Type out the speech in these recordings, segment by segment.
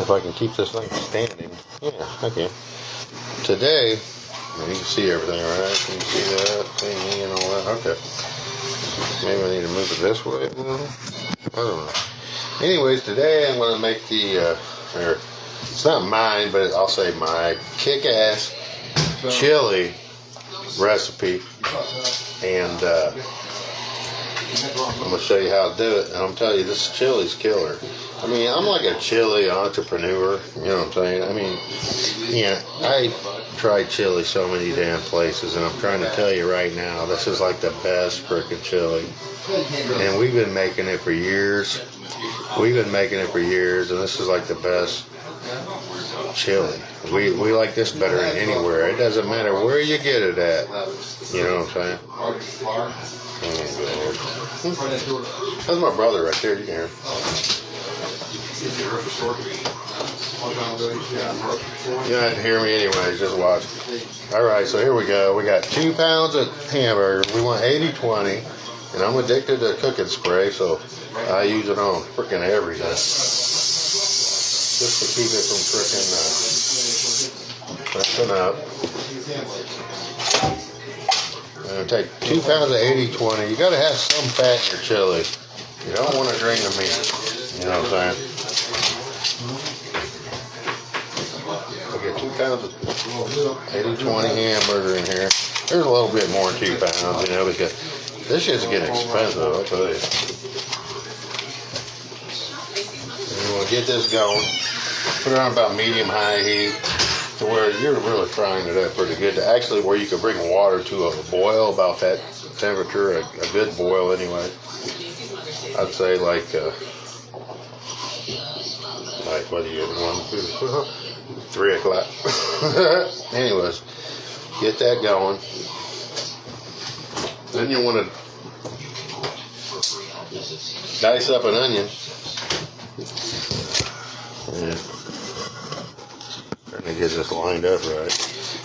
If I can keep this thing standing. Yeah, okay. Today, you can see everything, right? Can you see that thingy and all that? Okay. Maybe I need to move it this way. I don't know. Anyways, today I'm going to make the, it's not mine, but I'll say my kick-ass chili recipe. And I'm going to show you how to do it. And I'm telling you, this chili's killer. I mean, I'm like a chili entrepreneur. You know what I'm saying? I mean, yeah, I tried chili so many damn places, and I'm trying to tell you right now, this is like the best frickin' chili. And we've been making it for years. And this is like the best chili. We like this better than anywhere. It doesn't matter where you get it at. You know what I'm saying? That's my brother right there. You can hear him. You don't have to hear me anyways, just watch. Alright, so here we go. We got 2 pounds of hamburger. We want 80-20. And I'm addicted to cooking spray, so I use it on freaking everything. Just to keep it from freaking messing up. I'm going to take 2 pounds of 80-20. You got to have some fat in your chili. You don't want to drain the meat. You know what I'm saying? I get 2 pounds of 80-20 hamburger in here. There's a little bit more than 2 pounds, you know, because this shit's getting expensive, I'll tell you. And we'll get this going. Put it on about medium-high heat to where you're really frying it up pretty good. To actually where you can bring water to a boil about that temperature, a good boil anyway. I'd say like whether you 3 o'clock. Anyways, get that going. Then you want to dice up an onion. Yeah. Trying to get this lined up right.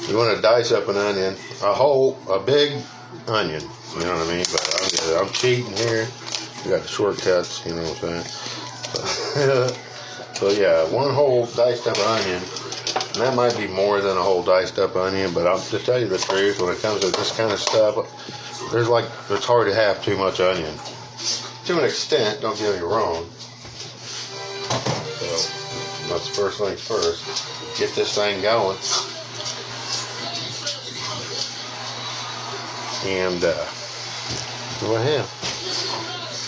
You want to dice up an onion, a big onion. You know what I mean? But I'm cheating here. We got the shortcuts. You know what I'm saying? So yeah, 1 whole diced up onion. And that might be more than a whole diced up onion, but to tell you the truth, when it comes to this kind of stuff, it's hard to have too much onion. To an extent, don't get me wrong. So, that's the first thing first. Get this thing going. And, go ahead.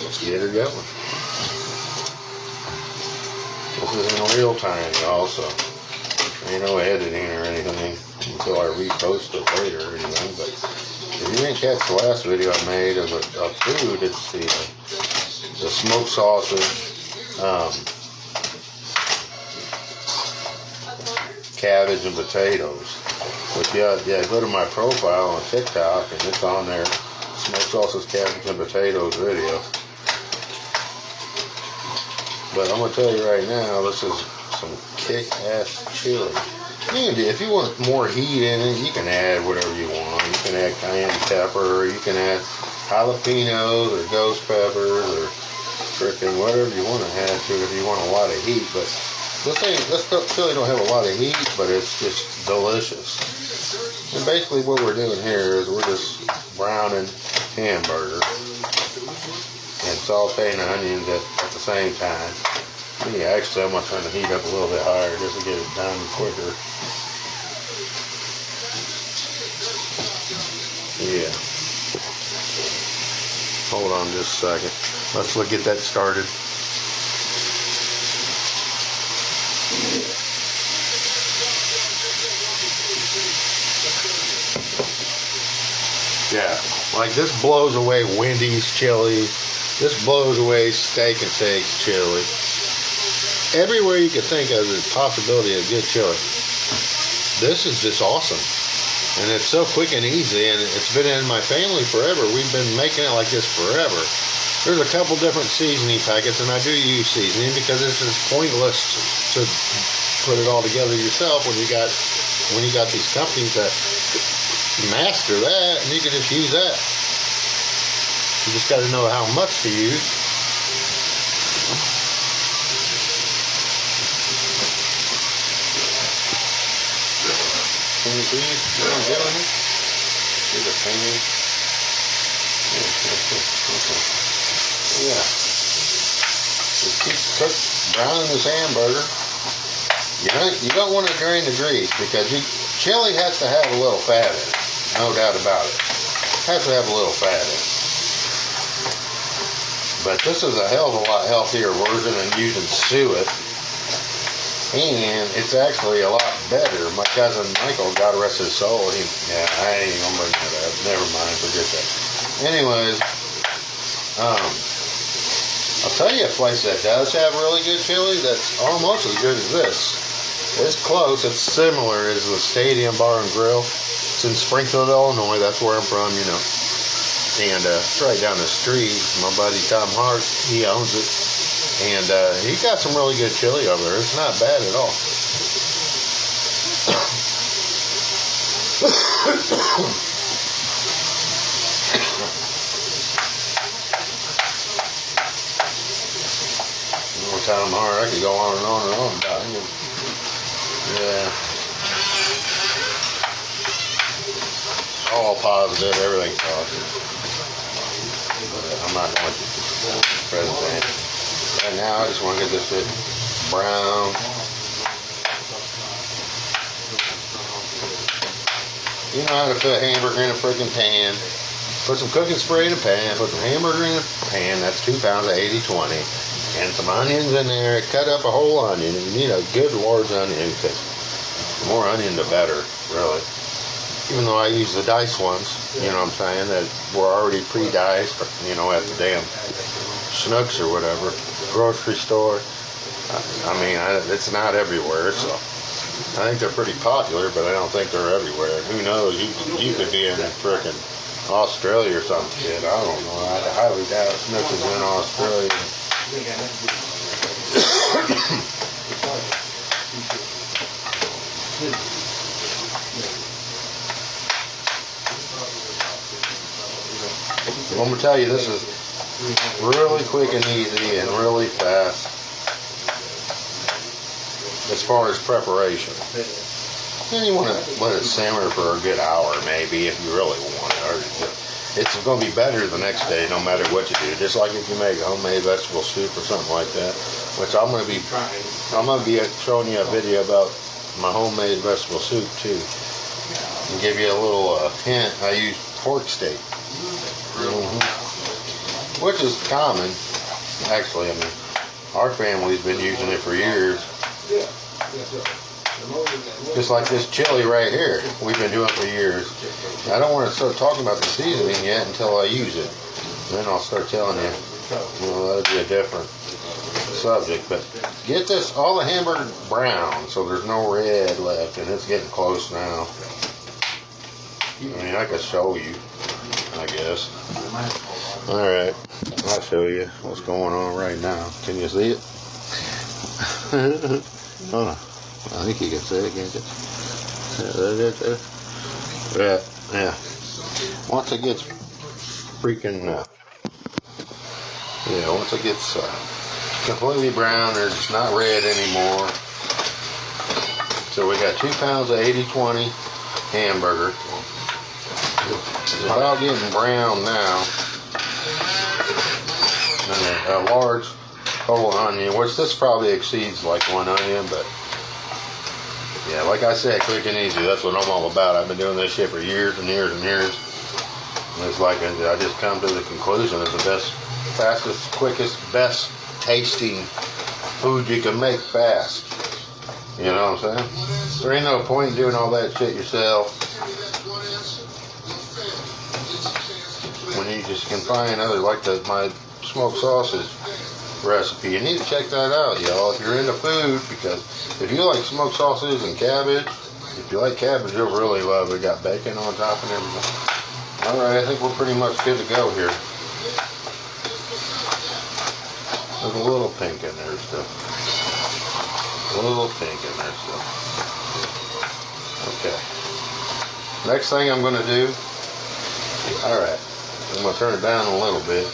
Let's get her going. This is in real time, also. Ain't no editing or anything until I repost it later or anything, but if you didn't catch the last video I made of food, it's the smoked sausage, cabbage and potatoes. But yeah, go to my profile on TikTok and it's on there. Smoked sausage, cabbage and potatoes video. But I'm gonna tell you right now, this is some kick-ass chili. If you want more heat in it, you can add whatever you want. You can add cayenne pepper, you can add jalapenos or ghost peppers or frickin' whatever you want to add to it if you want a lot of heat. But this chili don't have a lot of heat, but it's just delicious. And basically what we're doing here is we're just browning hamburger and sauteing the onions at the same time. Yeah, actually I'm going to turn the heat up a little bit higher just to get it done quicker. Yeah. Hold on just a second. Let's get that started. Yeah, like this blows away Wendy's chili. This blows away Steak and Shakes chili. Everywhere you can think of the possibility of good chili. This is just awesome. And it's so quick and easy, and it's been in my family forever. We've been making it like this forever. There's a couple different seasoning packets, and I do use seasoning because this is pointless to put it all together yourself when you got these companies that master that, and you can just use that. You just got to know how much to use. me, please? You don't give me? Here's a pan. Okay. Yeah. Just keep browning this hamburger. You don't want to drain the grease because chili has to have a little fat in it. No doubt about it. Has to have a little fat in it. But this is a hell of a lot healthier version than using suet. And it's actually a lot better. My cousin Michael, God rest his soul, I ain't gonna bring that up. Never mind, forget that. Anyways, I'll tell you a place that does have really good chili that's almost as good as this. It's close. It's similar as the Stadium Bar and Grill. It's in Springfield, Illinois. That's where I'm from, you know. And it's right down the street. My buddy Tom Hart, he owns it. And he got some really good chili over there. It's not bad at all. Tom Hart, I could go on and on and on about him. Yeah. All positive, everything positive. But I'm not going to present. Right now, I just want to get this shit brown. You know how to put a hamburger in a freaking pan. Put some cooking spray in a pan. Put some hamburger in a pan. That's 2 pounds of 80-20. And some onions in there. Cut up a whole onion. You need a good large onion because the more onion, the better, really. Even though I use the diced ones, you know what I'm saying, that were already pre-diced, you know, at the damn Schnucks or whatever, grocery store. I mean, it's not everywhere, so I think they're pretty popular, but I don't think they're everywhere. Who knows? You could be in frickin' Australia or some shit. I don't know. I highly doubt Schnucks is in Australia. I'm going to tell you, this is really quick and easy and really fast as far as preparation. And you want to let it simmer for a good hour maybe if you really want it. Or it's going to be better the next day no matter what you do. Just like if you make homemade vegetable soup or something like that, which I'm going to be showing you a video about my homemade vegetable soup too. And give you a little hint. I use pork steak. Which is common, actually. I mean, our family's been using it for years. Just like this chili right here, we've been doing it for years. I don't want to start talking about the seasoning yet until I use it. Then I'll start telling you. That'll be a different subject. But get this, all the hamburger brown, so there's no red left, and it's getting close now. I mean, I could show you, I guess. Alright, I'll show you what's going on right now. Can you see it? Hold on. I think you can see it, can't you? Yeah. Once it gets freaking, once it gets completely brown, it's not red anymore. So we got 2 pounds of 80-20 hamburger. It's about getting brown now. And a large whole onion, which this probably exceeds like 1 onion, but yeah, like I said, quick and easy. That's what I'm all about. I've been doing this shit for years and years and years. And it's like I just come to the conclusion it's the best, fastest, quickest, best tasting food you can make fast. You know what I'm saying? There ain't no point in doing all that shit yourself when you just can find other, like my smoked sausage recipe. You need to check that out, y'all, if you're into food, because if you like smoked sausage and cabbage, if you like cabbage, you'll really love it. Got bacon on top and everything. Alright, I think we're pretty much good to go here. There's a little pink in there still. A little pink in there still. Okay. Next thing I'm going to do, alright, I'm going to turn it down a little bit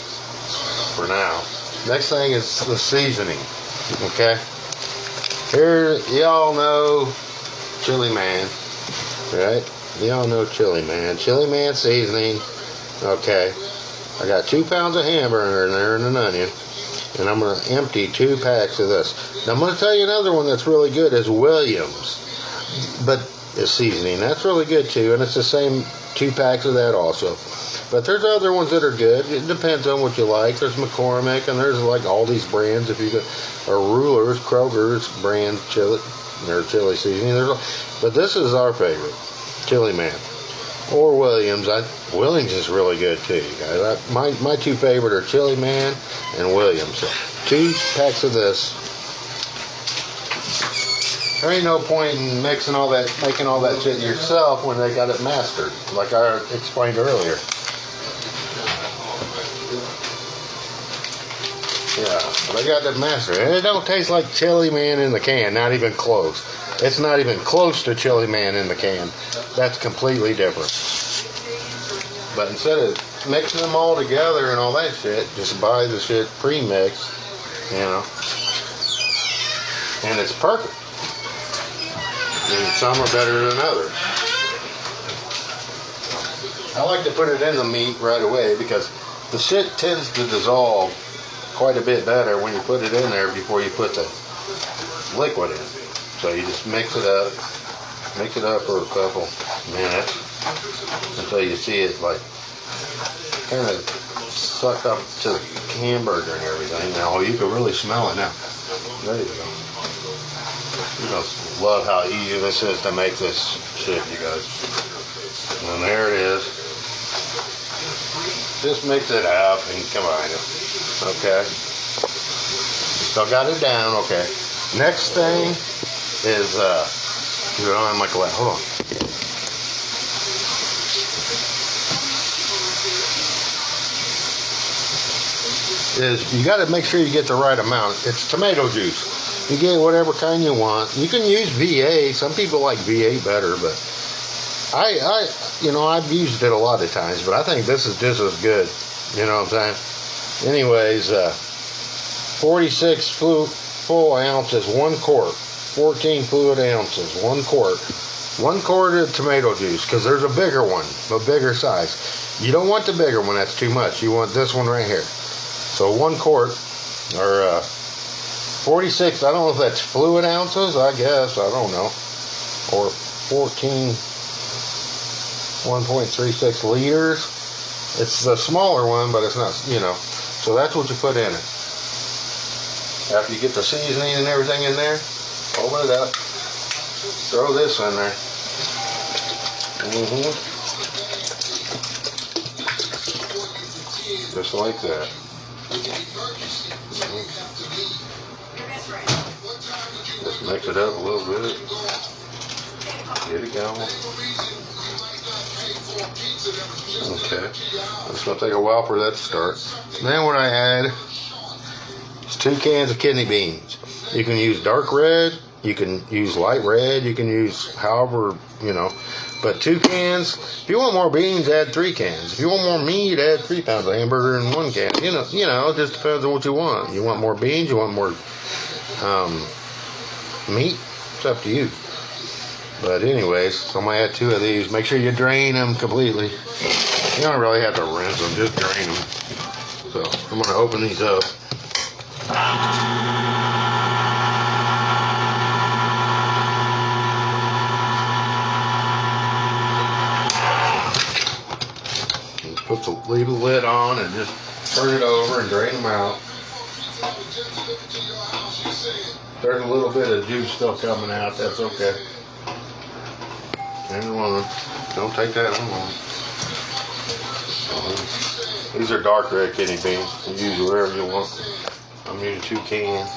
for now. Next thing is the seasoning. Okay. Here, y'all know Chili Man. right? Y'all know Chili Man. Chili Man seasoning. Okay. I got 2 pounds of hamburger in there and an onion. And I'm going to empty 2 packs of this. Now I'm going to tell you another one that's really good is Williams. But it's seasoning. That's really good too. And it's the same 2 packs of that also. But there's other ones that are good. It depends on what you like. There's McCormick and there's like all these brands. If you go, or Rulers, Kroger's brand chili or chili seasoning. But this is our favorite, Chili Man or Williams. Williams is really good too, you guys. My 2 favorite are Chili Man and Williams. So 2 packs of this. There ain't no point in mixing all that, making all that shit yourself when they got it mastered, like I explained earlier. Yeah, they got that mastered. And it don't taste like Chili Man in the can, not even close. It's not even close to Chili Man in the can. That's completely different. But instead of mixing them all together and all that shit, just buy the shit pre-mixed, you know. And it's perfect. And some are better than others. I like to put it in the meat right away because the shit tends to dissolve quite a bit better when you put it in there before you put the liquid in. So you just mix it up for a couple minutes until you see it like kind of suck up to the hamburger and everything. Now you can really smell it now. There you go. You know, love how easy this is to make this shit, you guys. And there it is. Just mix it up and combine it. Okay. Still got it down. Okay. Next thing is I'm like, hold on. Is you got to make sure you get the right amount. It's tomato juice. You get whatever kind you want. You can use VA. Some people like VA better, but I've used it a lot of times, but I think this is just as good. You know what I'm saying? Anyways, 46 full ounces, 1 quart. 14 fluid ounces, 1 quart. 1 quart of tomato juice, because there's a bigger one, a bigger size. You don't want the bigger one, that's too much. You want this one right here. So 1 quart, or 46, I don't know if that's fluid ounces, I guess, I don't know. Or 1.36 liters. It's the smaller one, but it's not, So that's what you put in it. After you get the seasoning and everything in there, open it up. Throw this in there. Just like that. Just mix it up a little bit. Get it going. Okay. It's going to take a while for that to start. Then what I add is 2 cans of kidney beans. You can use dark red, you can use light red, you can use however, But 2 cans. If you want more beans, add 3 cans. If you want more meat, add 3 pounds of hamburger in 1 can. It just depends on what you want. You want more beans, you want more meat, it's up to you. But anyways, so I'm going to add 2 of these. Make sure you drain them completely. You don't really have to rinse them, just drain them. So I'm going to open these up. Leave the lid on and just turn it over and drain them out. There's a little bit of juice still coming out, that's okay. And one, don't take that on. These are dark red kidney beans. You use whatever you want. I'm using 2 cans.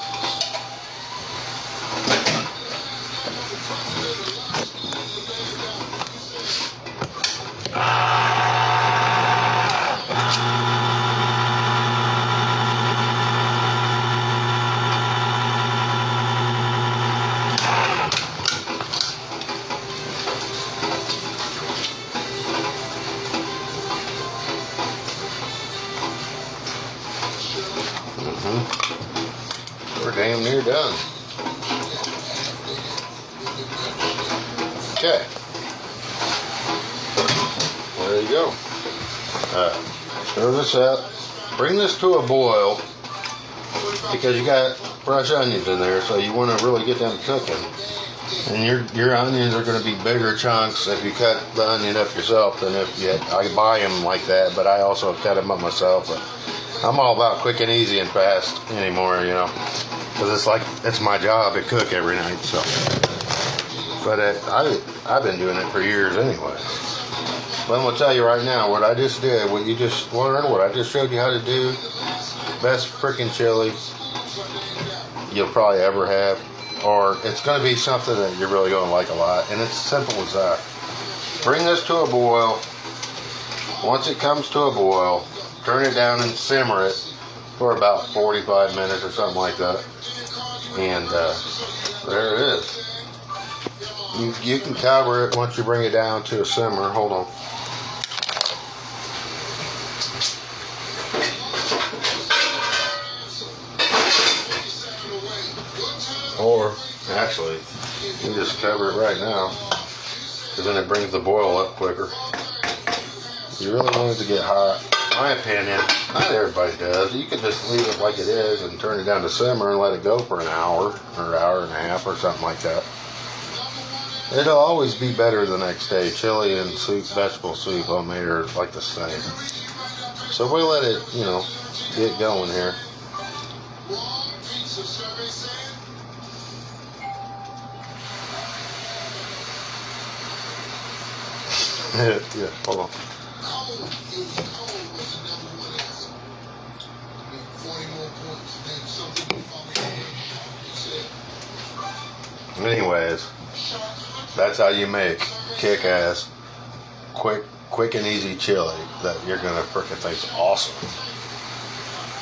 We're damn near done. Okay. There you go. Stir this up. Bring this to a boil because you got fresh onions in there, so you want to really get them cooking. And your onions are going to be bigger chunks if you cut the onion up yourself than if you I buy them like that, but I also cut them up myself. But I'm all about quick and easy and fast anymore, you know, because it's my job to cook every night. So, but I've been doing it for years anyway. But I'm gonna tell you right now what I just did, what you just learned, what I just showed you how to do. Best freaking chili you'll probably ever have. Or it's going to be something that you're really going to like a lot. And it's simple as that. Bring this to a boil. Once it comes to a boil, turn it down and simmer it for about 45 minutes or something like that. And there it is. You can cover it once you bring it down to a simmer. Hold on. Or, actually, you just cover it right now, because then it brings the boil up quicker. You really want it to get hot. In my opinion, not everybody does. You can just leave it like it is and turn it down to simmer and let it go for an hour or an hour and a half or something like that. It'll always be better the next day. Chili and soup, vegetable soup, homemade are like the same. So if we let it, you know, get going here. Yeah, hold on. Anyways, that's how you make kick-ass, quick and easy chili that you're gonna freaking think's awesome.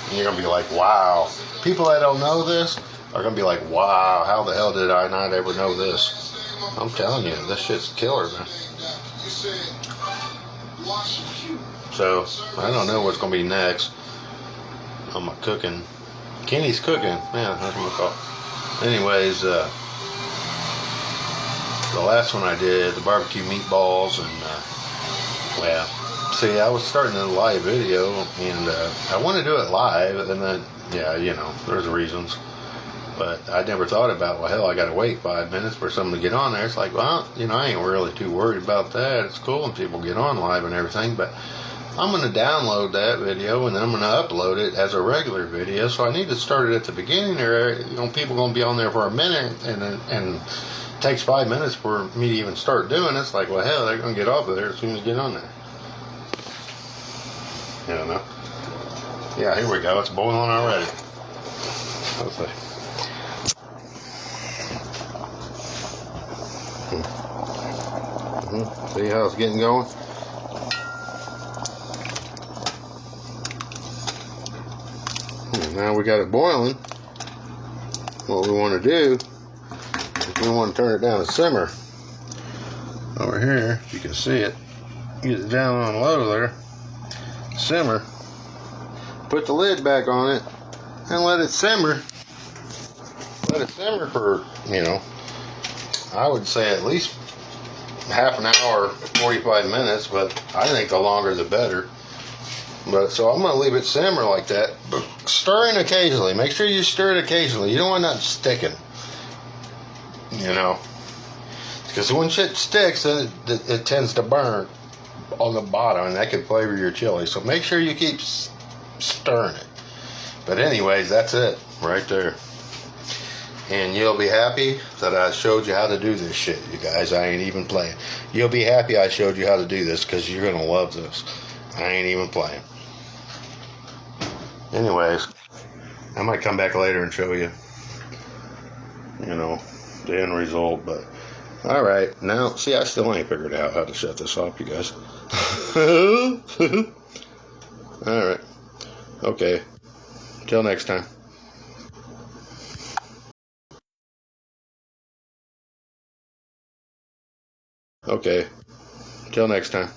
And you're gonna be like, wow. People that don't know this are gonna be like, wow, how the hell did I not ever know this? I'm telling you, this shit's killer, man. So, I don't know what's going to be next. I'm cooking. Kenny's cooking. Yeah, that's what I'm call it. Anyways, the last one I did, the barbecue meatballs, and, well, see, I was starting a live video, and I want to do it live, and then, yeah, you know, there's reasons. But I never thought about, well, hell, I got to wait 5 minutes for someone to get on there. It's like, well, you know, I ain't really too worried about that. It's cool when people get on live and everything, but I'm going to download that video and then I'm going to upload it as a regular video. So I need to start it at the beginning, or, you know, people going to be on there for a minute, and it takes 5 minutes for me to even start doing it. It's like, well, hell, they're going to get off of there as soon as they get on there. You don't know. Yeah, here we go. It's boiling already. Let's see. See how it's getting going? Now we got it boiling. What we want to do is we want to turn it down to simmer. Over here, you can see it. Get it down on low there. Simmer. Put the lid back on it and let it simmer. Let it simmer for, you know, I would say at least half an hour, 45 minutes, but I think the longer the better. But so I'm going to leave it simmer like that, but stirring occasionally. Make sure you stir it occasionally. You don't want that sticking, you know, because when shit sticks, it tends to burn on the bottom, and that could flavor your chili. So make sure you keep stirring it. But anyways, that's it right there. And you'll be happy that I showed you how to do this shit, you guys. I ain't even playing. You'll be happy I showed you how to do this, because you're going to love this. I ain't even playing. Anyways, I might come back later and show you, you know, the end result. But, alright. Now, see, I still ain't figured out how to shut this off, you guys. Alright. Okay. Till next time. Okay. Till next time.